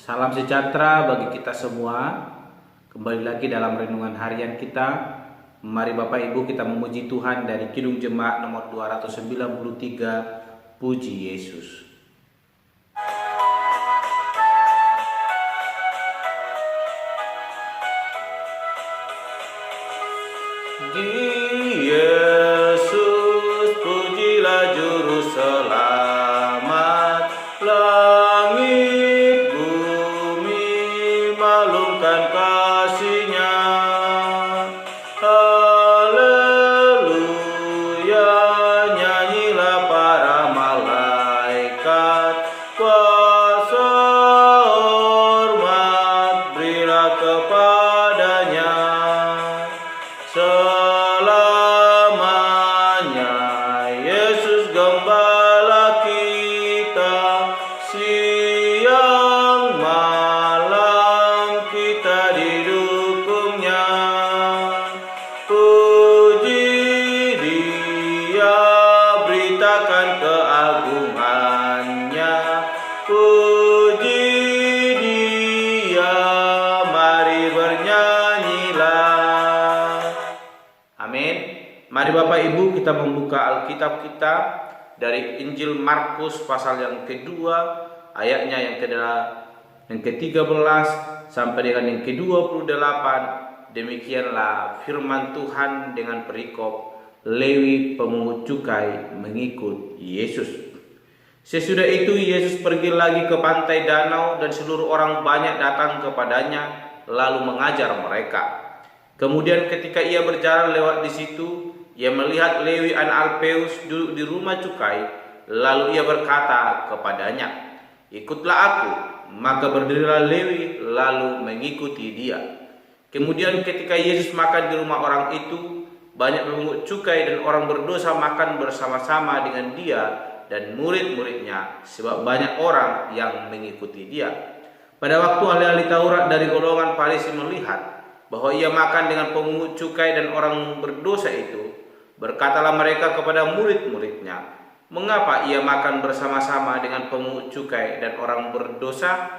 Salam sejahtera bagi kita semua. Kembali lagi dalam renungan harian kita. Mari Bapak Ibu kita memuji Tuhan dari Kidung Jemaat nomor 293, Puji Yesus. Yesus, pujilah juru selamat. Langit bumi maklumkan kasih-Nya. Haleluya, nyanyilah para malaikat. Kuasa hormat berilah kepadanya. Selamanya Yesus gembala kita, siang malam kita didukung-Nya. Puji Dia, beritakan keagungan-Nya. Puji Dia, mari bernyanyilah. Amin. Mari Bapak Ibu kita membuka Alkitab kita dari Injil Markus pasal yang kedua, ayatnya yang ke-13 sampai dengan yang ke-28. Demikianlah firman Tuhan dengan perikop Lewi pemungut cukai mengikut Yesus. Sesudah itu Yesus pergi lagi ke pantai danau dan seluruh orang banyak datang kepadanya lalu mengajar mereka. Kemudian ketika ia berjalan lewat di situ, ia melihat Lewi anak Alpeus duduk di rumah cukai. Lalu ia berkata kepadanya, "Ikutlah aku." Maka berdirilah Lewi lalu mengikuti dia. Kemudian ketika Yesus makan di rumah orang itu, banyak pemungut cukai dan orang berdosa makan bersama-sama dengan dia dan murid-muridnya, sebab banyak orang yang mengikuti dia. Pada waktu ahli-ahli Taurat dari golongan Farisi melihat bahwa ia makan dengan pemungut cukai dan orang berdosa itu, berkatalah mereka kepada murid-muridnya, "Mengapa ia makan bersama-sama dengan pemungut cukai dan orang berdosa?"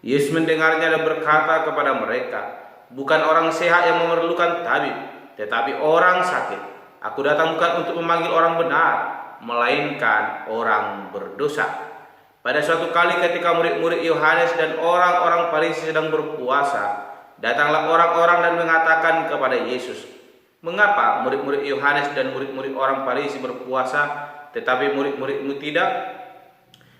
Yesus mendengarnya dan berkata kepada mereka, "Bukan orang sehat yang memerlukan tabib, tetapi orang sakit. Aku datang bukan untuk memanggil orang benar, melainkan orang berdosa." Pada suatu kali ketika murid-murid Yohanes dan orang-orang Farisi sedang berpuasa, datanglah orang-orang dan mengatakan kepada Yesus, "Mengapa murid-murid Yohanes dan murid-murid orang Farisi berpuasa, tetapi murid-murid-Mu tidak?"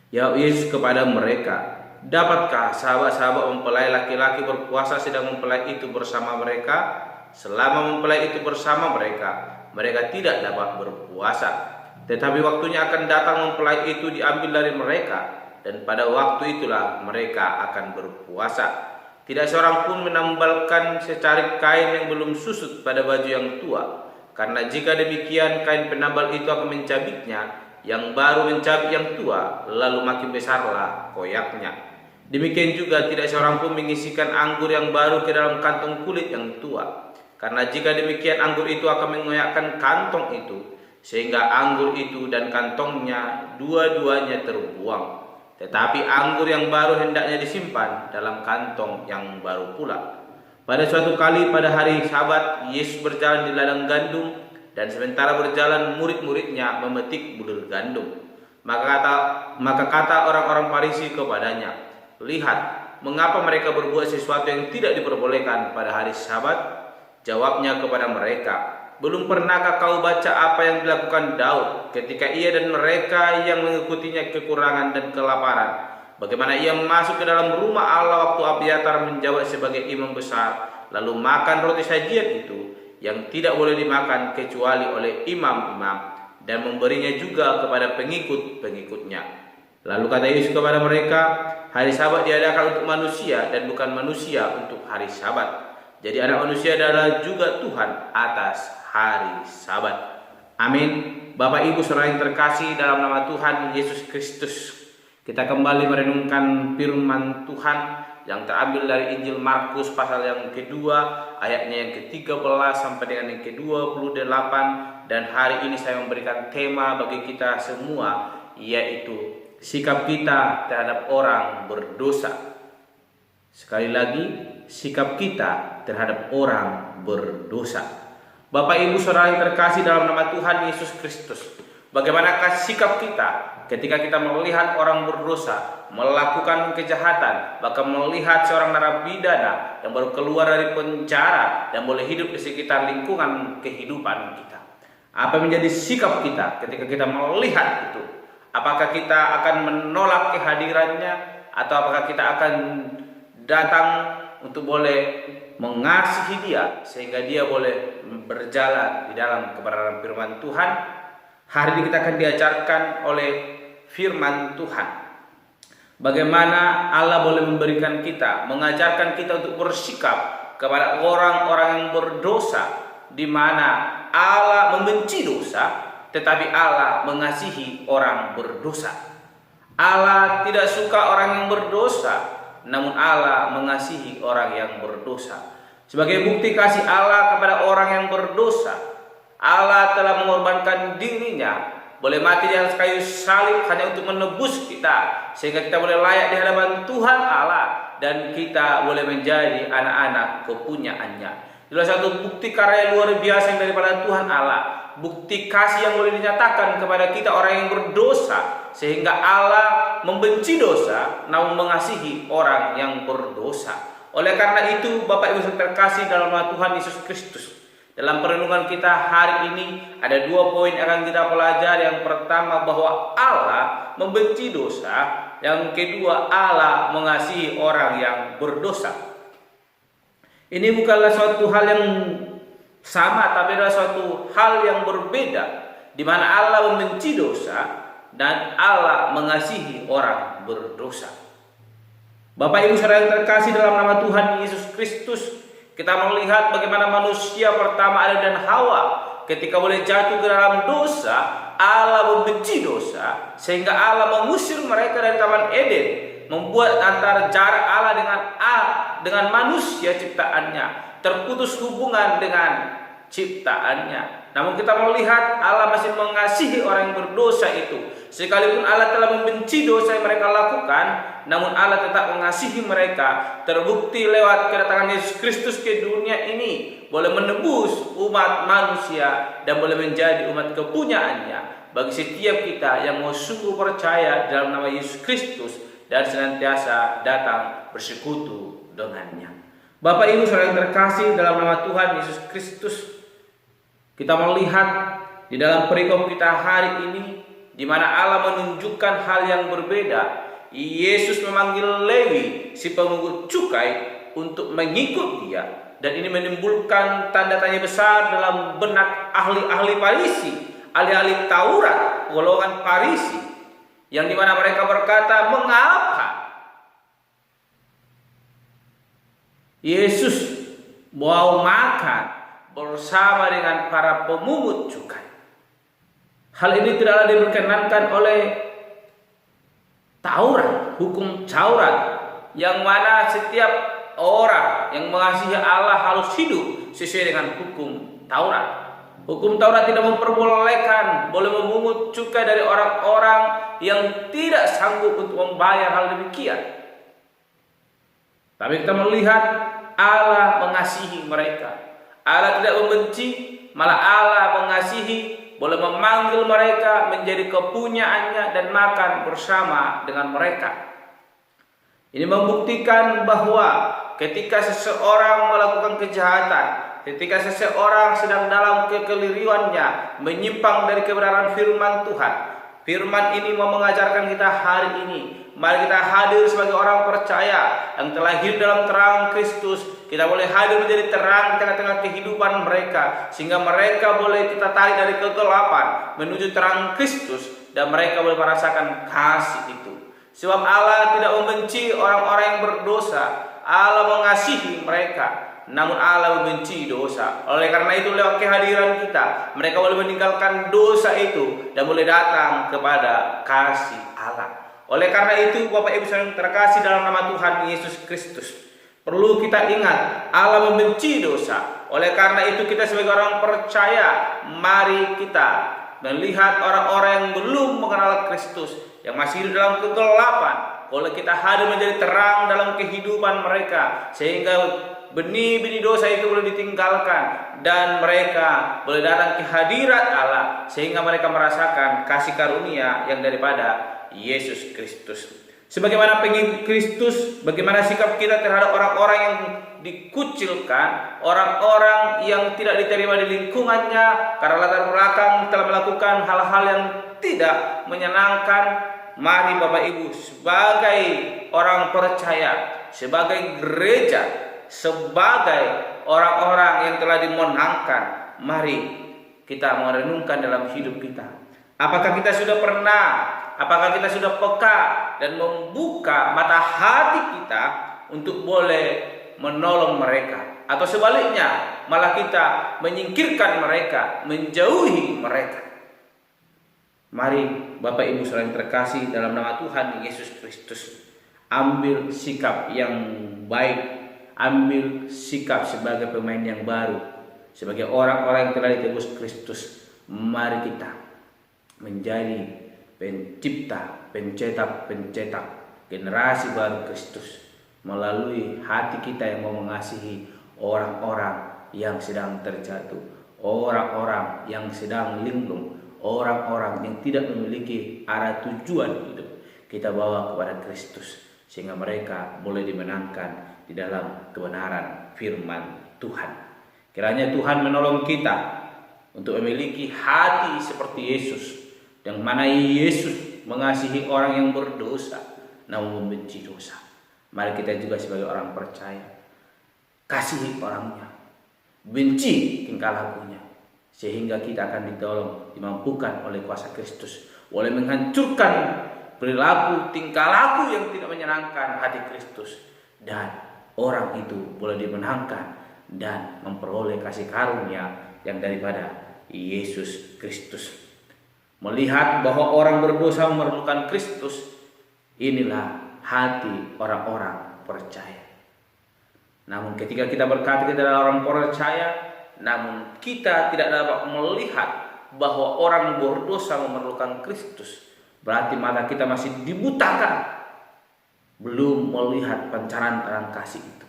Jawab Yesus kepada mereka, "Dapatkah sahabat-sahabat mempelai laki-laki berpuasa sedang mempelai itu bersama mereka? Selama mempelai itu bersama mereka, mereka tidak dapat berpuasa. Tetapi waktunya akan datang mempelai itu diambil dari mereka, dan pada waktu itulah mereka akan berpuasa. Tidak seorang pun menambalkan secarik kain yang belum susut pada baju yang tua, karena jika demikian kain penambal itu akan mencabiknya, yang baru mencabik yang tua, lalu makin besarlah koyaknya. Demikian juga tidak seorang pun mengisikan anggur yang baru ke dalam kantong kulit yang tua, karena jika demikian anggur itu akan mengoyakkan kantong itu, sehingga anggur itu dan kantongnya dua-duanya terbuang. Tetapi anggur yang baru hendaknya disimpan dalam kantong yang baru pula." Pada suatu kali pada hari Sabat, Yesus berjalan di ladang gandum, dan sementara berjalan murid-muridnya memetik bulir gandum. Maka kata orang-orang Farisi kepadanya, "Lihat, mengapa mereka berbuat sesuatu yang tidak diperbolehkan pada hari Sabat?" Jawabnya kepada mereka, "Belum pernahkah kau baca apa yang dilakukan Daud ketika ia dan mereka yang mengikutinya kekurangan dan kelaparan? Bagaimana ia masuk ke dalam rumah Allah waktu Abiatar menjabat sebagai imam besar, lalu makan roti sajian itu yang tidak boleh dimakan kecuali oleh imam-imam, dan memberinya juga kepada pengikut-pengikutnya." Lalu kata Yesus kepada mereka, "Hari Sabat diadakan untuk manusia dan bukan manusia untuk hari Sabat. Jadi anak manusia adalah juga Tuhan atas hari Sabat." Amin. Bapak Ibu saudara yang terkasih dalam nama Tuhan Yesus Kristus, kita kembali merenungkan firman Tuhan yang terambil dari Injil Markus pasal yang kedua, ayatnya yang ke-13 sampai dengan yang ke-28. Dan hari ini saya memberikan tema bagi kita semua, yaitu sikap kita terhadap orang berdosa. Sekali lagi, sikap kita terhadap orang berdosa. Bapak Ibu Saudara yang terkasih dalam nama Tuhan Yesus Kristus, bagaimanakah sikap kita ketika kita melihat orang berdosa melakukan kejahatan, bahkan melihat seorang narapidana yang baru keluar dari penjara dan boleh hidup di sekitar lingkungan kehidupan kita? Apa menjadi sikap kita ketika kita melihat itu? Apakah kita akan menolak kehadirannya, atau apakah kita akan datang untuk boleh mengasihi dia sehingga dia boleh berjalan di dalam kebenaran firman Tuhan? Hari ini kita akan diajarkan oleh firman Tuhan bagaimana Allah boleh memberikan kita, mengajarkan kita untuk bersikap kepada orang-orang yang berdosa, di mana Allah membenci dosa, tetapi Allah mengasihi orang berdosa. Allah tidak suka orang yang berdosa, namun Allah mengasihi orang yang berdosa. Sebagai bukti kasih Allah kepada orang yang berdosa, Allah telah mengorbankan dirinya, boleh mati di atas kayu salib hanya untuk menebus kita, sehingga kita boleh layak di hadapan Tuhan Allah dan kita boleh menjadi anak-anak kepunyaannya. Itulah satu bukti karya luar biasa yang daripada Tuhan Allah, bukti kasih yang boleh dinyatakan kepada kita orang yang berdosa, sehingga Allah membenci dosa namun mengasihi orang yang berdosa. Oleh karena itu, Bapak Ibu terkasih dalam nama Tuhan Yesus Kristus, dalam perenungan kita hari ini ada 2 poin yang akan kita pelajari. Yang pertama, bahwa Allah membenci dosa. Yang kedua, Allah mengasihi orang yang berdosa. Ini bukanlah suatu hal yang sama, tapi adalah suatu hal yang berbeda, di mana Allah membenci dosa dan Allah mengasihi orang berdosa. Bapak Ibu Saudara yang terkasih dalam nama Tuhan Yesus Kristus, kita melihat bagaimana manusia pertama Adam dan Hawa ketika boleh jatuh ke dalam dosa, Allah membenci dosa sehingga Allah mengusir mereka dari Taman Eden, membuat antara jarak Allah dengan manusia ciptaannya, terputus hubungan dengan ciptaannya. Namun kita melihat Allah masih mengasihi orang yang berdosa itu. Sekalipun Allah telah membenci dosa yang mereka lakukan, namun Allah tetap mengasihi mereka. Terbukti lewat kedatangan Yesus Kristus ke dunia ini, boleh menebus umat manusia dan boleh menjadi umat kepunyaannya bagi setiap kita yang mau sungguh percaya dalam nama Yesus Kristus dan senantiasa datang bersekutu dengannya. Bapak Ibu Saudara yang terkasih dalam nama Tuhan Yesus Kristus, kita melihat di dalam perikop kita hari ini, di mana Allah menunjukkan hal yang berbeda. Yesus memanggil Lewi, si pemungut cukai, untuk mengikut dia, dan ini menimbulkan tanda tanya besar dalam benak ahli-ahli Farisi, ahli-ahli Taurat, golongan Farisi, yang dimana mereka berkata, mengapa Yesus mau makan bersama dengan para pemungut cukai? Hal ini tidaklah diperkenankan oleh Taurat, hukum Taurat, yang mana setiap orang yang mengasihi Allah harus hidup sesuai dengan hukum Taurat. Hukum Taurat tidak memperbolehkan boleh memungut cukai dari orang-orang yang tidak sanggup untuk membayar hal demikian. Tapi kita melihat Allah mengasihi mereka. Allah tidak membenci, malah Allah mengasihi, boleh memanggil mereka menjadi kepunyaannya dan makan bersama dengan mereka. Ini membuktikan bahwa ketika seseorang melakukan kejahatan, ketika seseorang sedang dalam kekeliruannya, menyimpang dari kebenaran firman Tuhan, firman ini mau mengajarkan kita hari ini. Mari kita hadir sebagai orang percaya yang telah hidup dalam terang Kristus. Kita boleh hadir menjadi terang di tengah-tengah kehidupan mereka, sehingga mereka boleh kita tarik dari kegelapan menuju terang Kristus, dan mereka boleh merasakan kasih itu. Sebab Allah tidak membenci orang-orang yang berdosa, Allah mengasihi mereka, namun Allah membenci dosa. Oleh karena itu, lewat kehadiran kita, mereka boleh meninggalkan dosa itu dan boleh datang kepada kasih Allah. Oleh karena itu, Bapak Ibu yang terkasih dalam nama Tuhan Yesus Kristus, perlu kita ingat Allah membenci dosa. Oleh karena itu, kita sebagai orang percaya, mari kita melihat orang-orang yang belum mengenal Kristus, yang masih hidup dalam kegelapan, kalau kita hadir menjadi terang dalam kehidupan mereka, sehingga benih-benih dosa itu boleh ditinggalkan dan mereka boleh datang ke hadirat Allah, sehingga mereka merasakan kasih karunia yang daripada Yesus Kristus. Sebagaimana pengikut Kristus, bagaimana sikap kita terhadap orang-orang yang dikucilkan, orang-orang yang tidak diterima di lingkungannya karena latar belakang telah melakukan hal-hal yang tidak menyenangkan. Mari Bapak Ibu, sebagai orang percaya, sebagai gereja, sebagai orang-orang yang telah dimenangkan, mari kita merenungkan dalam hidup kita. Apakah kita sudah pernah, apakah kita sudah peka dan membuka mata hati kita untuk boleh menolong mereka, atau sebaliknya malah kita menyingkirkan mereka, menjauhi mereka? Mari Bapak Ibu saudara yang terkasih dalam nama Tuhan Yesus Kristus, ambil sikap yang baik, ambil sikap sebagai pemain yang baru, sebagai orang-orang yang telah ditebus Kristus. Mari kita menjadi pencipta, pencetak generasi baru Kristus melalui hati kita yang mau mengasihi orang-orang yang sedang terjatuh, orang-orang yang sedang linglung, orang-orang yang tidak memiliki arah tujuan hidup. Kita bawa kepada Kristus sehingga mereka boleh dimenangkan di dalam kebenaran firman Tuhan. Kiranya Tuhan menolong kita untuk memiliki hati seperti Yesus, yang mana Yesus mengasihi orang yang berdosa namun membenci dosa. Mari kita juga sebagai orang percaya kasihi orangnya, benci tingkah lakunya, sehingga kita akan ditolong, dimampukan oleh kuasa Kristus, boleh menghancurkan perilaku tingkah laku yang tidak menyenangkan hati Kristus, dan orang itu boleh dimenangkan dan memperoleh kasih karunia yang daripada Yesus Kristus. Melihat bahwa orang berdosa memerlukan Kristus, inilah hati orang-orang percaya. Namun ketika kita berkata kita adalah orang percaya, namun kita tidak dapat melihat bahwa orang berdosa memerlukan Kristus, berarti mata kita masih dibutakan, belum melihat pancaran terang kasih itu.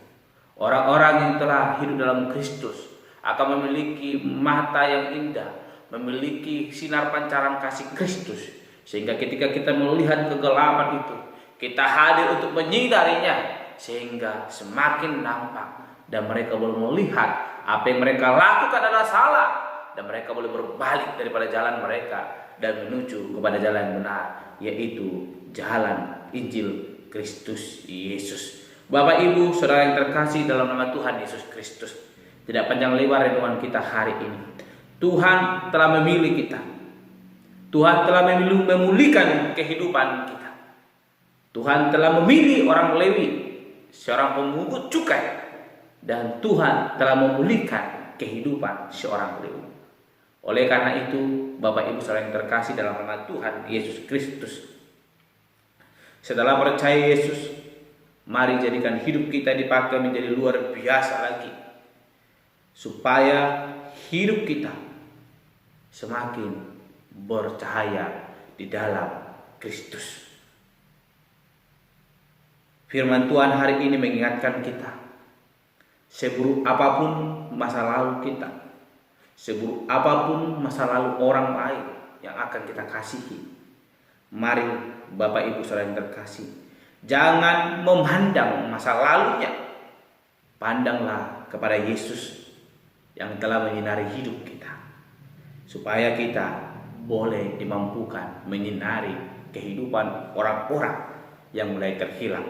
Orang-orang yang telah hidup dalam Kristus akan memiliki mata yang indah, memiliki sinar pancaran kasih Kristus, sehingga ketika kita melihat kegelapan itu, kita hadir untuk menyinarinya, sehingga semakin nampak dan mereka boleh melihat apa yang mereka lakukan adalah salah, dan mereka boleh berbalik daripada jalan mereka dan menuju kepada jalan yang benar, yaitu jalan Injil Kristus Yesus. Bapak Ibu saudara yang terkasih dalam nama Tuhan Yesus Kristus, tidak panjang lebar renungan kita hari ini. Tuhan telah memilih kita. Tuhan telah memulihkan kehidupan kita. Tuhan telah memilih orang Lewi, seorang pemungut cukai, dan Tuhan telah memulihkan kehidupan seorang Lewi. Oleh karena itu, Bapak Ibu saudara yang terkasih dalam nama Tuhan Yesus Kristus, setelah percaya Yesus, mari jadikan hidup kita dipakai menjadi luar biasa lagi, supaya hidup kita semakin bercahaya di dalam Kristus. Firman Tuhan hari ini mengingatkan kita, seburuk apapun masa lalu kita, seburuk apapun masa lalu orang lain yang akan kita kasihi, mari Bapak Ibu saudara yang terkasih, jangan memandang masa lalunya, pandanglah kepada Yesus yang telah menyinari hidup kita, supaya kita boleh dimampukan menyinari kehidupan orang-orang yang mulai terhilang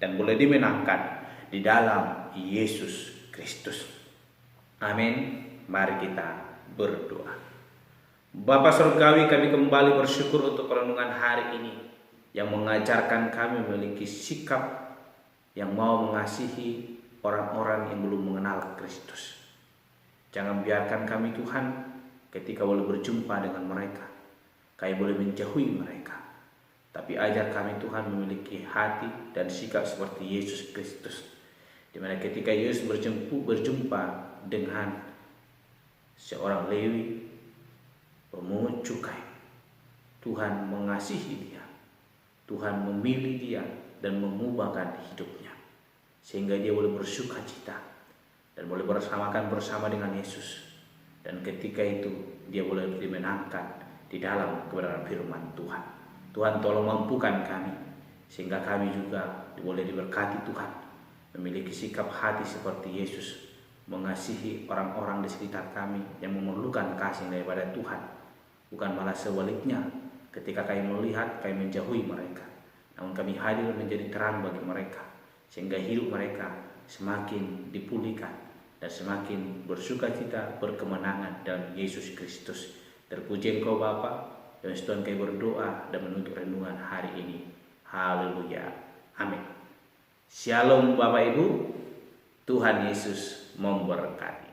dan boleh dimenangkan di dalam Yesus Kristus. Amin. Mari kita berdoa. Bapa Surgawi, kami kembali bersyukur untuk renungan hari ini yang mengajarkan kami memiliki sikap yang mau mengasihi orang-orang yang belum mengenal Kristus. Jangan biarkan kami Tuhan ketika boleh berjumpa dengan mereka, kami boleh menjauhi mereka. Tapi ajar kami Tuhan memiliki hati dan sikap seperti Yesus Kristus, di mana ketika Yesus berjumpa dengan seorang Lewi, pemungut cukai, Tuhan mengasihi dia, Tuhan memilih dia dan mengubahkan hidupnya, sehingga dia boleh bersuka cita dan boleh bersama dengan Yesus. Dan ketika itu dia boleh dimenangkan di dalam kebenaran firman Tuhan. Tuhan tolong mampukan kami, sehingga kami juga boleh diberkati Tuhan, memiliki sikap hati seperti Yesus, mengasihi orang-orang di sekitar kami yang memerlukan kasih daripada Tuhan, bukan malah sebaliknya. Ketika kami melihat, kami menjauhi mereka, namun kami hadir menjadi terang bagi mereka, sehingga hidup mereka semakin dipulihkan dan semakin bersuka cita, berkemenangan dalam Yesus Kristus. Terpuji Engkau Bapa, dan Tuhan kami berdoa dan menutup renungan hari ini. Haleluya, amin. Shalom Bapak Ibu, Tuhan Yesus memberkati.